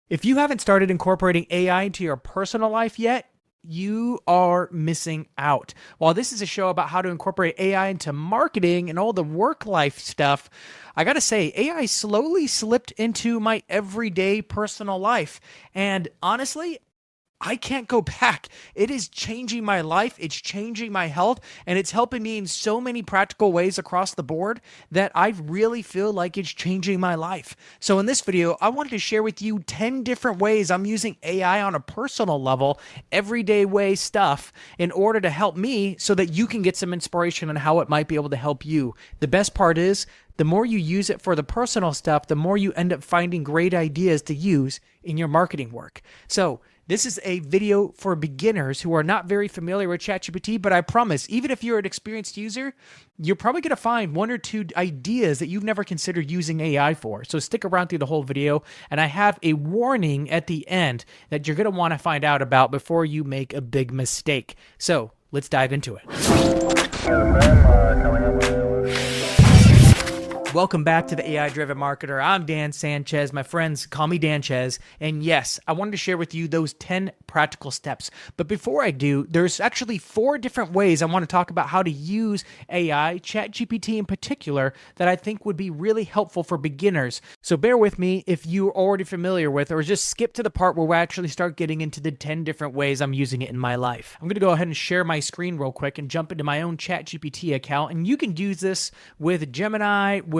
If you haven't started incorporating AI into your personal life yet, you are missing out. While this is a show about how to incorporate AI into marketing and all the work life stuff, I gotta say, AI slowly slipped into my everyday personal life. And honestly, I can't go back. It is changing my life. It's changing my health, and it's helping me in so many practical ways across the board that I really feel like it's changing my life. So, in this video, I wanted to share with you 10 different ways I'm using AI on a personal level, everyday way stuff, in order to help me so that you can get some inspiration on how it might be able to help you. The best part is, the more you use it for the personal stuff, the more you end up finding great ideas to use in your marketing work. So, this is a video for beginners who are not very familiar with ChatGPT, but I promise, even if you're an experienced user, you're probably going to find one or two ideas that you've never considered using AI for. So stick around through the whole video, and I have a warning at the end that you're going to want to find out about before you make a big mistake. So let's dive into it. Welcome back to the AI Driven Marketer. I'm Dan Sanchez. My friends call me Danchez. And yes, I wanted to share with you those 10 practical steps. But before I do, there's actually 4 different ways I want to talk about how to use AI, ChatGPT in particular, that I think would be really helpful for beginners. So bear with me if you're already familiar with, or just skip to the part where we actually start getting into the 10 different ways I'm using it in my life. I'm going to go ahead and share my screen real quick and jump into my own ChatGPT account. And you can use this with Gemini, with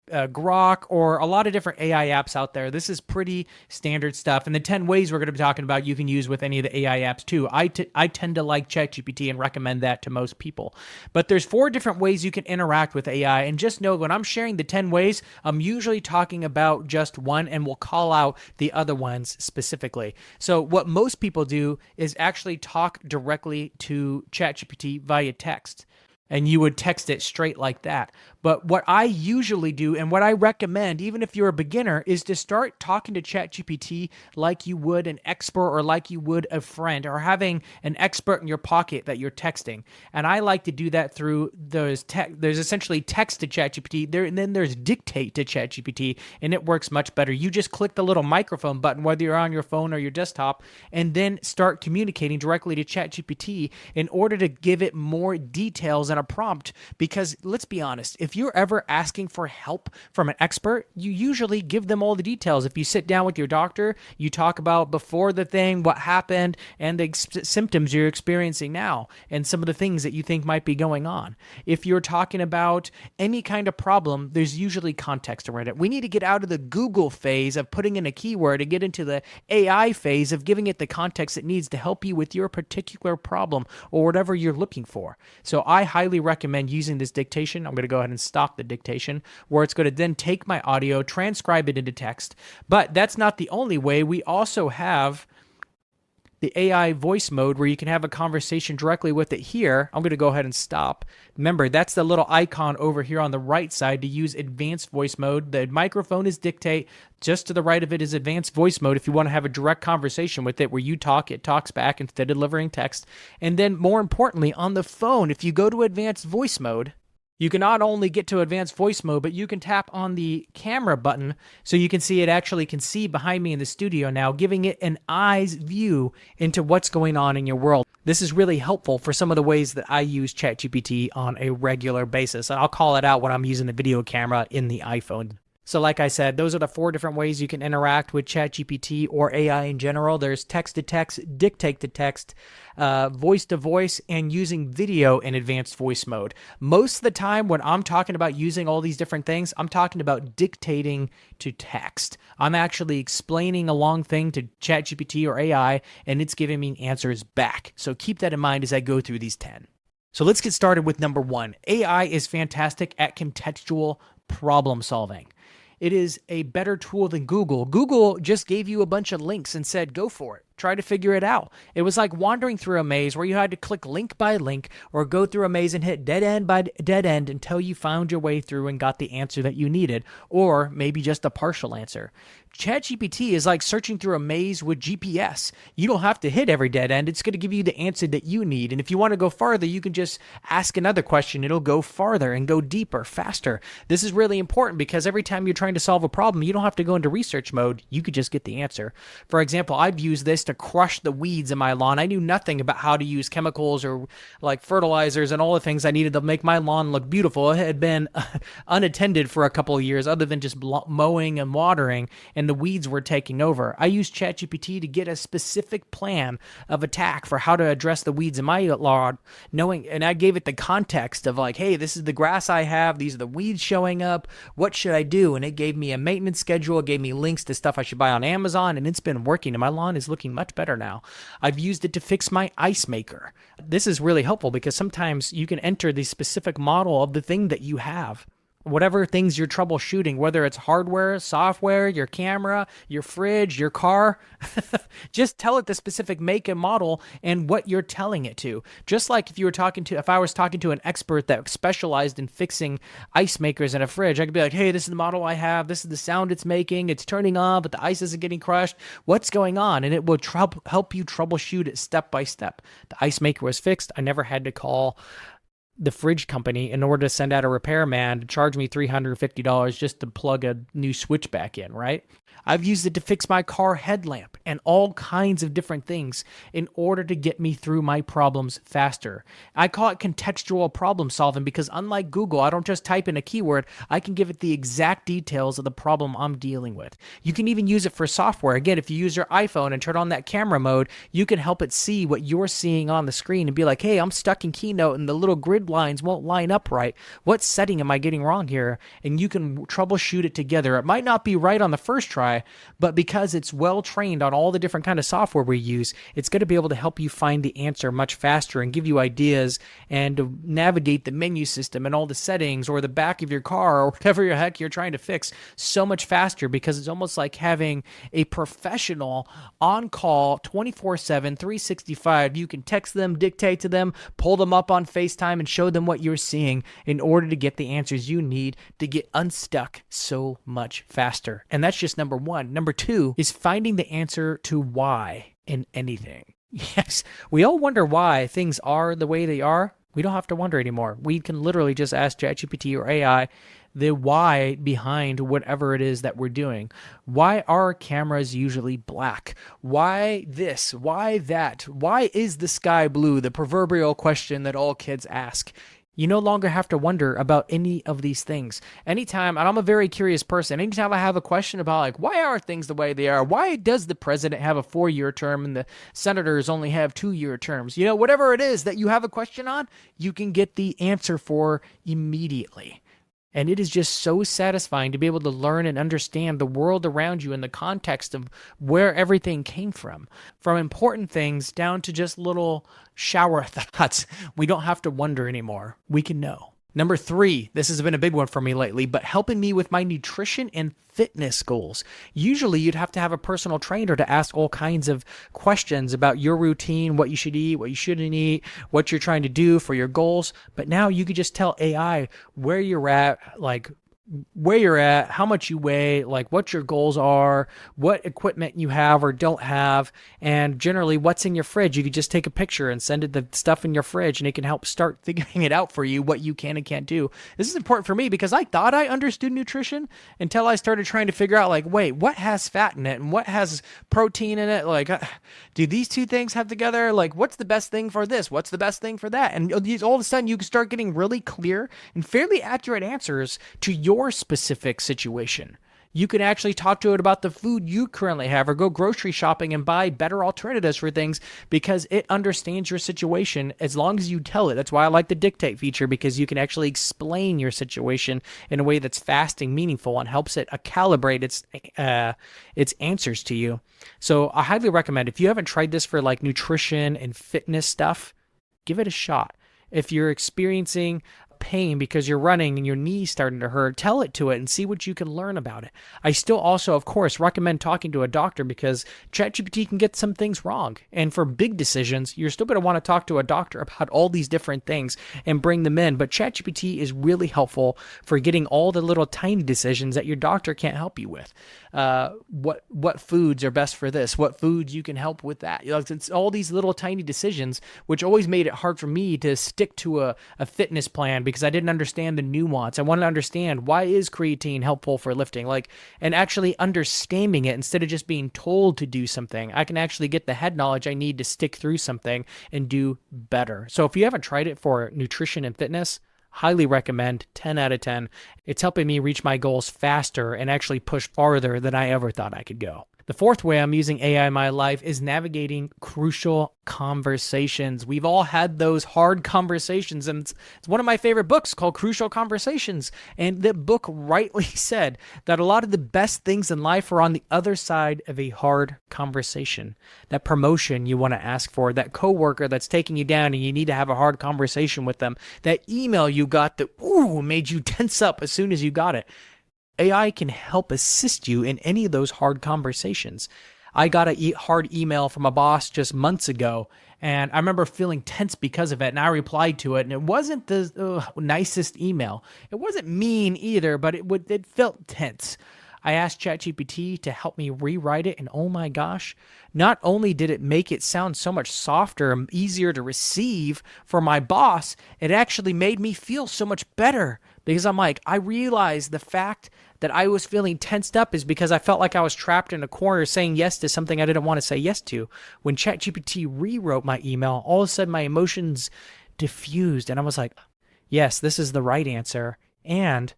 Grok, or a lot of different AI apps out there. This is pretty standard stuff. And the 10 ways we're going to be talking about you can use with any of the AI apps too. I tend to like ChatGPT and recommend that to most people. But there's 4 different ways you can interact with AI. And just know when I'm sharing the 10 ways, I'm usually talking about just one and we'll call out the other ones specifically. So what most people do is actually talk directly to ChatGPT via text. And you would text it straight like that. But what I usually do and what I recommend, even if you're a beginner, is to start talking to ChatGPT like you would an expert or like you would a friend, or having an expert in your pocket that you're texting. And I like to do that through there's essentially text to ChatGPT there, and then there's dictate to ChatGPT, and it works much better. You just click the little microphone button, whether you're on your phone or your desktop, and then start communicating directly to ChatGPT in order to give it more details and a prompt. Because let's be honest, if you're ever asking for help from an expert, you usually give them all the details. If you sit down with your doctor, you talk about before the thing, what happened, and the symptoms you're experiencing now, and some of the things that you think might be going on. If you're talking about any kind of problem, there's usually context around it. We need to get out of the Google phase of putting in a keyword and get into the AI phase of giving it the context it needs to help you with your particular problem or whatever you're looking for. So I highly recommend using this dictation. I'm going to go ahead and stop the dictation, where it's going to then take my audio, transcribe it into text. But that's not the only way. We also have the AI voice mode where you can have a conversation directly with it here. I'm going to go ahead and stop. Remember, that's the little icon over here on the right side to use advanced voice mode. The microphone is dictate. Just to the right of it is advanced voice mode if you want to have a direct conversation with it where you talk, it talks back instead of delivering text. And then more importantly, on the phone, if you go to advanced voice mode, you can not only get to advanced voice mode, but you can tap on the camera button so you can see it actually can see behind me in the studio now, giving it an eye's view into what's going on in your world. This is really helpful for some of the ways that I use ChatGPT on a regular basis. And I'll call it out when I'm using the video camera in the iPhone. So like I said, those are the 4 different ways you can interact with ChatGPT or AI in general. There's text to text, dictate to text, voice to voice, and using video in advanced voice mode. Most of the time when I'm talking about using all these different things, I'm talking about dictating to text. I'm actually explaining a long thing to ChatGPT or AI, and it's giving me answers back. So keep that in mind as I go through these 10. So let's get started with number 1. AI is fantastic at contextual problem solving. It is a better tool than Google. Google just gave you a bunch of links and said, go for it. try to figure it out. It was like wandering through a maze where you had to click link by link or go through a maze and hit dead end by dead end until you found your way through and got the answer that you needed, or maybe just a partial answer. ChatGPT is like searching through a maze with GPS. You don't have to hit every dead end. It's going to give you the answer that you need. And if you want to go farther, you can just ask another question. It'll go farther and go deeper, faster. This is really important because every time you're trying to solve a problem, you don't have to go into research mode. You could just get the answer. For example, I've used this to crush the weeds in my lawn. I knew nothing about how to use chemicals or like fertilizers and all the things I needed to make my lawn look beautiful. It had been unattended for a couple of years other than just mowing and watering, and the weeds were taking over. I used ChatGPT to get a specific plan of attack for how to address the weeds in my lawn, and I gave it the context of like, hey, this is the grass I have, these are the weeds showing up, what should I do? And it gave me a maintenance schedule, it gave me links to stuff I should buy on Amazon, and it's been working, and my lawn is looking much better now. I've used it to fix my ice maker. This is really helpful because sometimes you can enter the specific model of the thing that you have. Whatever things you're troubleshooting, whether it's hardware, software, your camera, your fridge, your car, just tell it the specific make and model and what you're telling it to. Just like if I was talking to an expert that specialized in fixing ice makers in a fridge, I could be like, hey, this is the model I have. This is the sound it's making. It's turning on, but the ice isn't getting crushed. What's going on? And it will help you troubleshoot it step by step. The ice maker was fixed. I never had to call the fridge company in order to send out a repairman to charge me $350 just to plug a new switch back in, right? I've used it to fix my car headlamp and all kinds of different things in order to get me through my problems faster. I call it contextual problem solving because unlike Google, I don't just type in a keyword, I can give it the exact details of the problem I'm dealing with. You can even use it for software. Again, if you use your iPhone and turn on that camera mode, you can help it see what you're seeing on the screen and be like, hey, I'm stuck in Keynote and the little grid lines won't line up right. What setting am I getting wrong here? And you can troubleshoot it together. It might not be right on the first try, but because it's well trained on all the different kind of software we use, it's going to be able to help you find the answer much faster and give you ideas and to navigate the menu system and all the settings or the back of your car or whatever the heck you're trying to fix so much faster, because it's almost like having a professional on call 24/7, 365. You can text them, dictate to them, pull them up on FaceTime and show them what you're seeing in order to get the answers you need to get unstuck so much faster. And that's just number one. Number two is finding the answer to why in anything. Yes, we all wonder why things are the way they are. We don't have to wonder anymore. We can literally just ask ChatGPT or AI the why behind whatever it is that we're doing. Why are cameras usually black? Why this? Why that? Why is the sky blue? The proverbial question that all kids ask. You no longer have to wonder about any of these things. Anytime, and I'm a very curious person, anytime I have a question about like, why are things the way they are? Why does the president have a 4-year term and the senators only have 2-year terms? You know, whatever it is that you have a question on, you can get the answer for immediately. And it is just so satisfying to be able to learn and understand the world around you in the context of where everything came from important things down to just little shower thoughts. We don't have to wonder anymore. We can know. Number 3, this has been a big one for me lately, but helping me with my nutrition and fitness goals. Usually you'd have to have a personal trainer to ask all kinds of questions about your routine, what you should eat, what you shouldn't eat, what you're trying to do for your goals. But now you could just tell AI where you're at, how much you weigh, like what your goals are, what equipment you have or don't have, and generally what's in your fridge. You could just take a picture and send it the stuff in your fridge, and it can help start figuring it out for you, what you can and can't do. This is important for me because I thought I understood nutrition until I started trying to figure out, like, wait, what has fat in it and what has protein in it? Like, do these two things have together? Like, what's the best thing for this? What's the best thing for that? And all of a sudden you can start getting really clear and fairly accurate answers to your specific situation. You can actually talk to it about the food you currently have or go grocery shopping and buy better alternatives for things because it understands your situation as long as you tell it. That's why I like the dictate feature, because you can actually explain your situation in a way that's fast and meaningful and helps it calibrate its answers to you. So I highly recommend, if you haven't tried this for like nutrition and fitness stuff, give it a shot. If you're experiencing pain because you're running and your knee's starting to hurt, tell it to it and see what you can learn about it. I still also, of course, recommend talking to a doctor because ChatGPT can get some things wrong. And for big decisions, you're still going to want to talk to a doctor about all these different things and bring them in. But ChatGPT is really helpful for getting all the little tiny decisions that your doctor can't help you with. What foods are best for this? What foods you can help with that? It's all these little tiny decisions, which always made it hard for me to stick to a fitness plan because I didn't understand the nuance. I wanted to understand, why is creatine helpful for lifting? And actually understanding it instead of just being told to do something. I can actually get the head knowledge I need to stick through something and do better. So if you haven't tried it for nutrition and fitness, highly recommend, 10 out of 10. It's helping me reach my goals faster and actually push farther than I ever thought I could go. The fourth way I'm using AI in my life is navigating crucial conversations. We've all had those hard conversations, and it's one of my favorite books called Crucial Conversations. And the book rightly said that a lot of the best things in life are on the other side of a hard conversation. That promotion you want to ask for, that coworker that's taking you down and you need to have a hard conversation with them, that email you got that made you tense up as soon as you got it. AI can help assist you in any of those hard conversations. I got a hard email from a boss just months ago, and I remember feeling tense because of it, and I replied to it, and it wasn't the nicest email. It wasn't mean either, but it felt tense. I asked ChatGPT to help me rewrite it, and oh my gosh, not only did it make it sound so much softer and easier to receive for my boss, it actually made me feel so much better because I realized the fact that I was feeling tensed up is because I felt like I was trapped in a corner saying yes to something I didn't want to say yes to. When ChatGPT rewrote my email, all of a sudden my emotions diffused, and I was like, yes, this is the right answer, and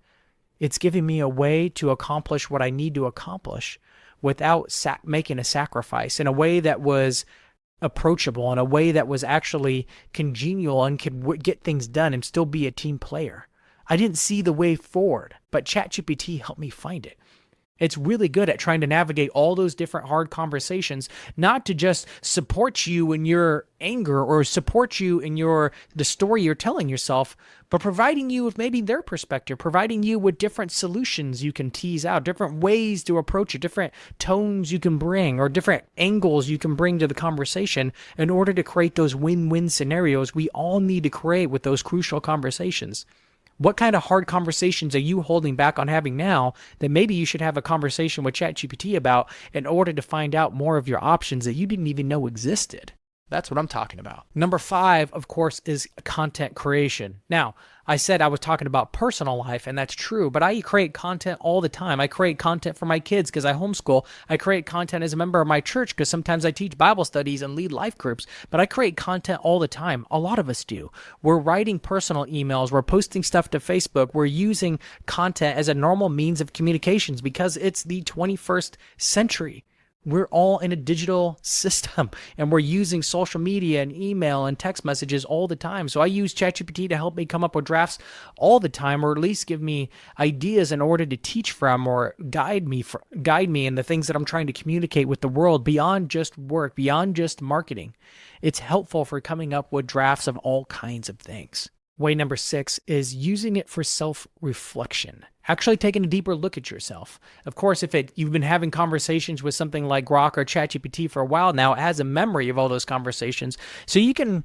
it's giving me a way to accomplish what I need to accomplish without making a sacrifice, in a way that was approachable, in a way that was actually congenial and could get things done and still be a team player. I didn't see the way forward, but ChatGPT helped me find it. It's really good at trying to navigate all those different hard conversations, not to just support you in your anger or support you in the story you're telling yourself, but providing you with maybe their perspective, providing you with different solutions you can tease out, different ways to approach it, different tones you can bring, or different angles you can bring to the conversation in order to create those win-win scenarios we all need to create with those crucial conversations. What kind of hard conversations are you holding back on having now that maybe you should have a conversation with ChatGPT about in order to find out more of your options that you didn't even know existed? That's what I'm talking about. Number 5, of course, is content creation. Now, I said I was talking about personal life, and that's true, but I create content all the time. I create content for my kids because I homeschool. I create content as a member of my church because sometimes I teach Bible studies and lead life groups, but I create content all the time. A lot of us do. We're writing personal emails. We're posting stuff to Facebook. We're using content as a normal means of communications because it's the 21st century. We're all in a digital system, and we're using social media and email and text messages all the time. So I use ChatGPT to help me come up with drafts all the time, or at least give me ideas in order to teach from or guide me in the things that I'm trying to communicate with the world beyond just work, beyond just marketing. It's helpful for coming up with drafts of all kinds of things. Way number 6 is using it for self-reflection. Actually taking a deeper look at yourself. Of course, if you've been having conversations with something like Grok or ChatGPT for a while now, it has a memory of all those conversations. So you can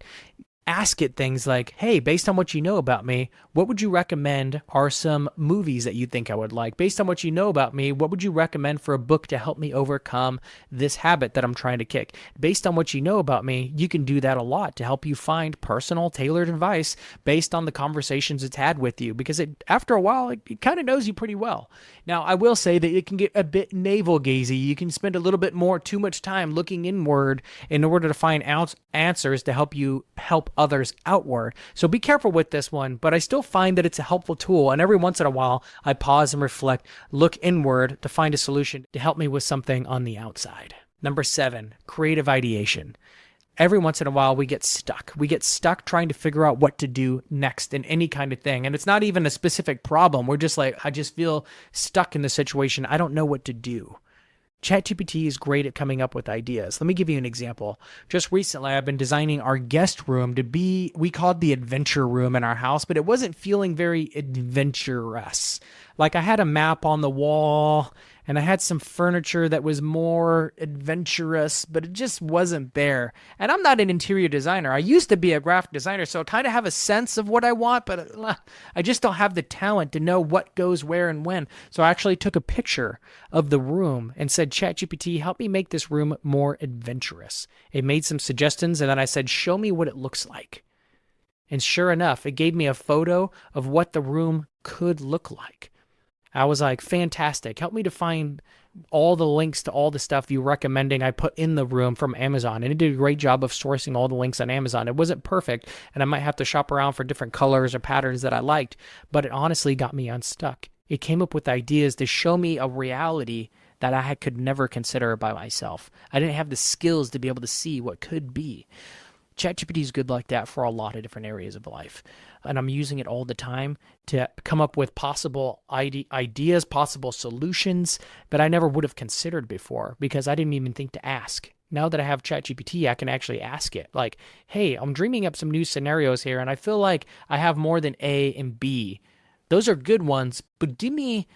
ask it things like, hey, based on what you know about me, what would you recommend are some movies that you think I would like? Based on what you know about me, what would you recommend for a book to help me overcome this habit that I'm trying to kick? Based on what you know about me, you can do that a lot to help you find personal, tailored advice based on the conversations it's had with you, because after a while, it kind of knows you pretty well. Now, I will say that it can get a bit navel-gazy. You can spend a little bit too much time looking inward in order to find answers to help you help others outward. So be careful with this one, but I still find that it's a helpful tool. And every once in a while, I pause and reflect, look inward to find a solution to help me with something on the outside. Number 7, creative ideation. Every once in a while, we get stuck. We get stuck trying to figure out what to do next in any kind of thing. And it's not even a specific problem. We're just like, I just feel stuck in the situation. I don't know what to do. ChatGPT is great at coming up with ideas. Let me give you an example. Just recently, I've been designing our guest room to be, we called the adventure room in our house, but it wasn't feeling very adventurous. Like I had a map on the wall and I had some furniture that was more adventurous, but it just wasn't there. And I'm not an interior designer. I used to be a graphic designer, so I kind of have a sense of what I want, but I just don't have the talent to know what goes where and when. So I actually took a picture of the room and said, ChatGPT, help me make this room more adventurous. It made some suggestions, and then I said, show me what it looks like. And sure enough, it gave me a photo of what the room could look like. I was like, fantastic. Help me to find all the links to all the stuff you're recommending I put in the room from Amazon. And it did a great job of sourcing all the links on Amazon. It wasn't perfect, and I might have to shop around for different colors or patterns that I liked, but it honestly got me unstuck. It came up with ideas to show me a reality that I could never consider by myself. I didn't have the skills to be able to see what could be. ChatGPT is good like that for a lot of different areas of life. And I'm using it all the time to come up with possible ideas, possible solutions that I never would have considered before because I didn't even think to ask. Now that I have ChatGPT, I can actually ask it like, hey, I'm dreaming up some new scenarios here and I feel like I have more than A and B. Those are good ones, but give me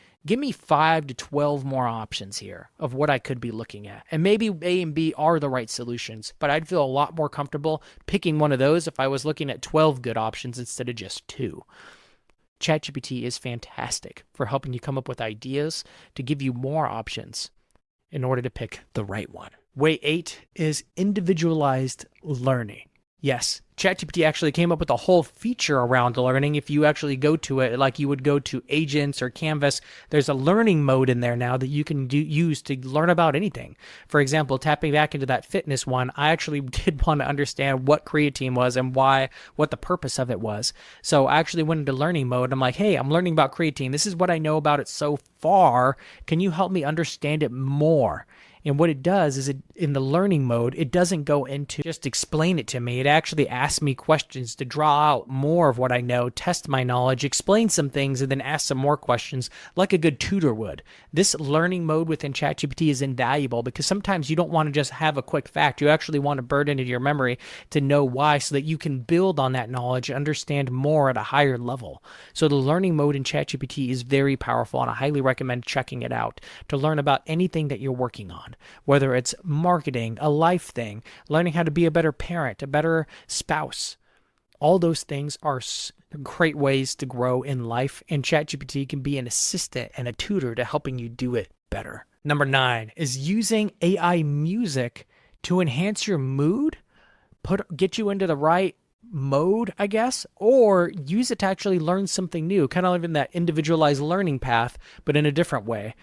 5 to 12 more options here of what I could be looking at. And maybe A and B are the right solutions, but I'd feel a lot more comfortable picking one of those if I was looking at 12 good options instead of just 2. ChatGPT is fantastic for helping you come up with ideas to give you more options in order to pick the right one. Way 8 is individualized learning. Yes, ChatGPT actually came up with a whole feature around learning. If you actually go to it, like you would go to Agents or Canvas, there's a learning mode in there now that you can use to learn about anything. For example, tapping back into that fitness one, I actually did want to understand what creatine was and what the purpose of it was. So I actually went into learning mode. I'm like, hey, I'm learning about creatine. This is what I know about it so far. Can you help me understand it more? And what it does is in the learning mode, it doesn't go into just explain it to me. It actually asks me questions to draw out more of what I know, test my knowledge, explain some things, and then ask some more questions like a good tutor would. This learning mode within ChatGPT is invaluable because sometimes you don't want to just have a quick fact. You actually want to burden into your memory to know why so that you can build on that knowledge, understand more at a higher level. So the learning mode in ChatGPT is very powerful, and I highly recommend checking it out to learn about anything that you're working on. Whether it's marketing, a life thing, learning how to be a better parent, a better spouse. All those things are great ways to grow in life, and ChatGPT can be an assistant and a tutor to helping you do it better. Number 9 is using AI music to enhance your mood, get you into the right mode, I guess, or use it to actually learn something new, kind of like in that individualized learning path, but in a different way.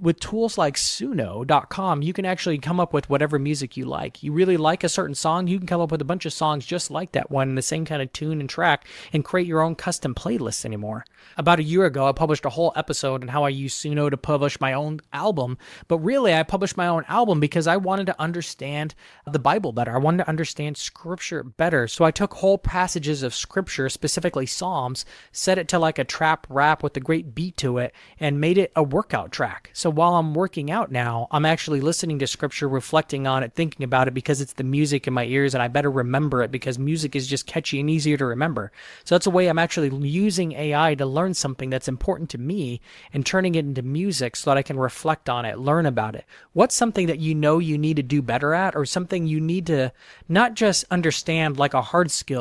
With tools like Suno.com, you can actually come up with whatever music you like. You really like a certain song, you can come up with a bunch of songs just like that one in the same kind of tune and track and create your own custom playlists anymore. About a year ago, I published a whole episode on how I use Suno to publish my own album, but really I published my own album because I wanted to understand the Bible better. I wanted to understand scripture better. So I took whole passages of scripture, specifically Psalms, set it to like a trap rap with a great beat to it, and made it a workout track. So while I'm working out now, I'm actually listening to scripture, reflecting on it, thinking about it because it's the music in my ears and I better remember it because music is just catchy and easier to remember. So that's a way I'm actually using AI to learn something that's important to me and turning it into music so that I can reflect on it, learn about it. What's something that you know you need to do better at, or something you need to not just understand like a hard skill,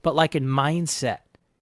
but like a mindset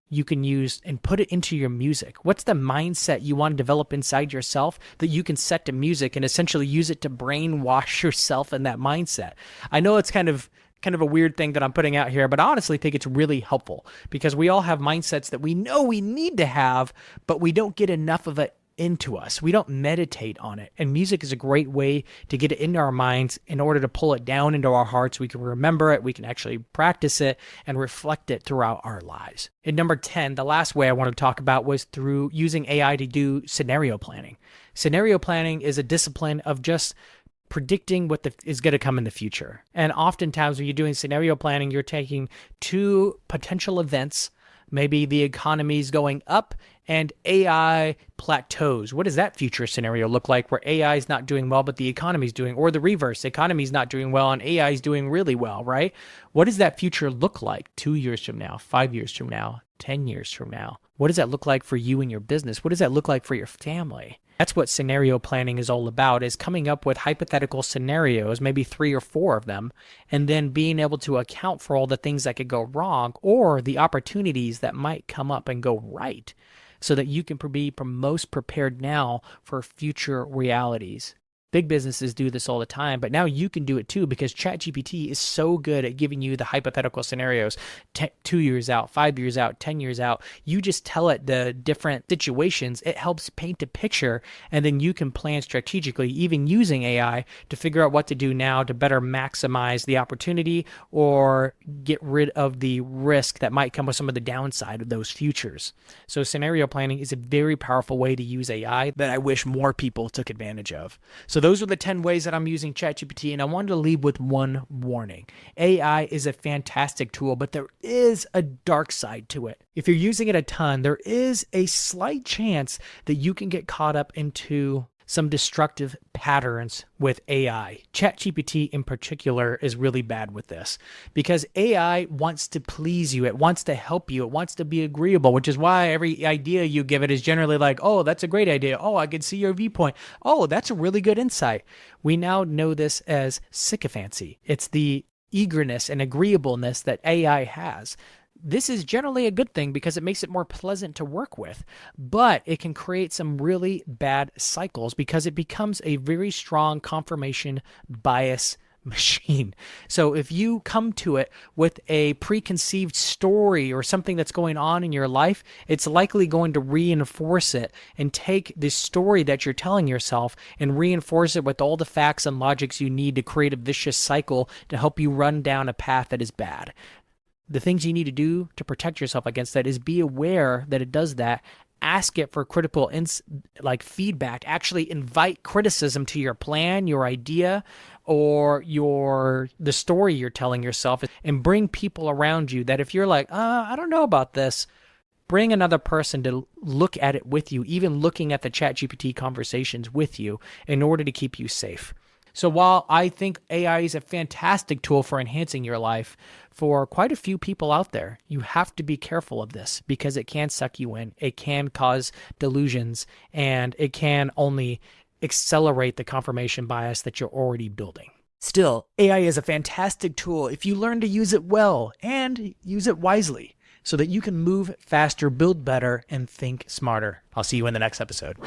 you can use and put it into your music? What's the mindset you want to develop inside yourself that you can set to music and essentially use it to brainwash yourself in that mindset? I know it's kind of a weird thing that I'm putting out here, but I honestly think it's really helpful because we all have mindsets that we know we need to have, but we don't get enough of it into us. We don't meditate on it. And music is a great way to get it into our minds in order to pull it down into our hearts. We can remember it. We can actually practice it and reflect it throughout our lives. And number 10, the last way I want to talk about was through using AI to do scenario planning. Scenario planning is a discipline of just predicting what is going to come in the future. And oftentimes when you're doing scenario planning, you're taking 2 potential events, Maybe the economy is going up and AI plateaus. What does that future scenario look like where AI is not doing well, but the economy is doing, or the reverse, the economy is not doing well and AI is doing really well, right? What does that future look like 2 years from now, 5 years from now, 10 years from now? What does that look like for you and your business? What does that look like for your family? That's what scenario planning is all about, is coming up with hypothetical scenarios, maybe 3 or 4 of them, and then being able to account for all the things that could go wrong or the opportunities that might come up and go right so that you can be most prepared now for future realities. Big businesses do this all the time, but now you can do it too because ChatGPT is so good at giving you the hypothetical scenarios 2 years out, 5 years out, 10 years out. You just tell it the different situations. It helps paint a picture, and then you can plan strategically, even using AI, to figure out what to do now to better maximize the opportunity or get rid of the risk that might come with some of the downside of those futures. So scenario planning is a very powerful way to use AI that I wish more people took advantage of. So those are the 10 ways that I'm using ChatGPT, and I wanted to leave with one warning. AI is a fantastic tool, but there is a dark side to it. If you're using it a ton, there is a slight chance that you can get caught up into some destructive patterns with AI. ChatGPT in particular is really bad with this because AI wants to please you. It wants to help you. It wants to be agreeable, which is why every idea you give it is generally like, oh, that's a great idea. Oh, I can see your viewpoint. Oh, that's a really good insight. We now know this as sycophancy. It's the eagerness and agreeableness that AI has. This is generally a good thing because it makes it more pleasant to work with, but it can create some really bad cycles because it becomes a very strong confirmation bias machine. So if you come to it with a preconceived story or something that's going on in your life, it's likely going to reinforce it and take this story that you're telling yourself and reinforce it with all the facts and logics you need to create a vicious cycle to help you run down a path that is bad. The things you need to do to protect yourself against that is be aware that it does that. Ask it for critical feedback. Actually invite criticism to your plan, your idea, or the story you're telling yourself, and bring people around you that if you're like, I don't know about this, bring another person to look at it with you, even looking at the ChatGPT conversations with you in order to keep you safe. So while I think AI is a fantastic tool for enhancing your life, for quite a few people out there, you have to be careful of this because it can suck you in. It can cause delusions, and it can only accelerate the confirmation bias that you're already building. Still, AI is a fantastic tool if you learn to use it well and use it wisely so that you can move faster, build better, and think smarter. I'll see you in the next episode.